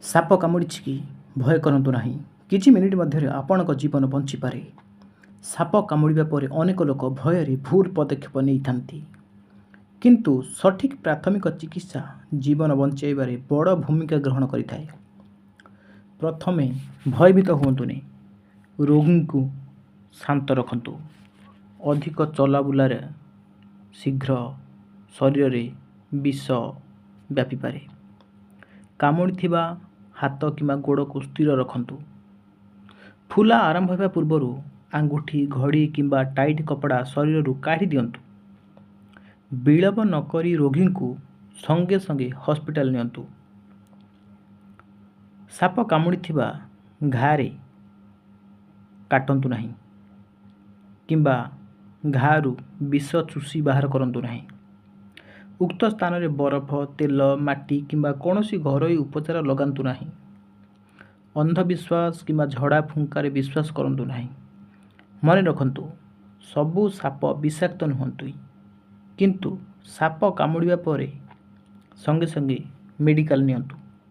ସାପ କାମୁଡ଼ିଛି କି ଭୟ କରନ୍ତୁ ନାହିଁ। କିଛି ମିନିଟ୍ ମଧ୍ୟରେ ଆପଣଙ୍କ ଜୀବନ ବଞ୍ଚିପାରେ। ସାପ କାମୁଡ଼ିବା ପରେ ଅନେକ ଲୋକ ଭୟରେ ଭୁଲ ପଦକ୍ଷେପ ନେଇଥାନ୍ତି, କିନ୍ତୁ ସଠିକ୍ ପ୍ରାଥମିକ ଚିକିତ୍ସା ଜୀବନ ବଞ୍ଚାଇବାରେ ବଡ଼ ଭୂମିକା ଗ୍ରହଣ କରିଥାଏ। ପ୍ରଥମେ ଭୟଭୀତ ହୁଅନ୍ତୁନି, ରୋଗୀଙ୍କୁ ଶାନ୍ତ ରଖନ୍ତୁ। ଅଧିକ ଚଲାବୁଲାରେ ଶୀଘ୍ର ଶରୀରରେ ବିଷ ବ୍ୟାପିପାରେ। କାମୁଡ଼ିଥିବା ହାତ କିମ୍ବା ଗୋଡ଼କୁ ସ୍ଥିର ରଖନ୍ତୁ। ଫୁଲା ଆରମ୍ଭ ହେବା ପୂର୍ବରୁ ଆଙ୍ଗୁଠି, ଘଡ଼ି କିମ୍ବା ଟାଇଟ୍ କପଡ଼ା ଶରୀରରୁ କାଢ଼ି ଦିଅନ୍ତୁ। ବିଳମ୍ବ ନକରି ରୋଗୀଙ୍କୁ ସଙ୍ଗେ ସଙ୍ଗେ ହସ୍ପିଟାଲ ନିଅନ୍ତୁ। ସାପ କାମୁଡ଼ିଥିବା ଘାରେ କାଟନ୍ତୁ ନାହିଁ କିମ୍ବା ଘାରୁ ବିଷ ଚୁଷି ବାହାର କରନ୍ତୁ ନାହିଁ। ଉକ୍ତ ସ୍ଥାନରେ ବରଫ, ତେଲ, ମାଟି କିମ୍ବା କୌଣସି ଘରୋଇ ଉପଚାର ଲଗାନ୍ତୁ ନାହିଁ। ଅନ୍ଧବିଶ୍ୱାସ କିମ୍ବା ଝଡ଼ା ଫୁଙ୍କାରେ ବିଶ୍ୱାସ କରନ୍ତୁ ନାହିଁ। ମନେ ରଖନ୍ତୁ, ସବୁ ସାପ ବିଷାକ୍ତ ନୁହନ୍ତି, କିନ୍ତୁ ସାପ କାମୁଡ଼ିବା ପରେ ସଙ୍ଗେ ସଙ୍ଗେ ମେଡ଼ିକାଲ ନିଅନ୍ତୁ।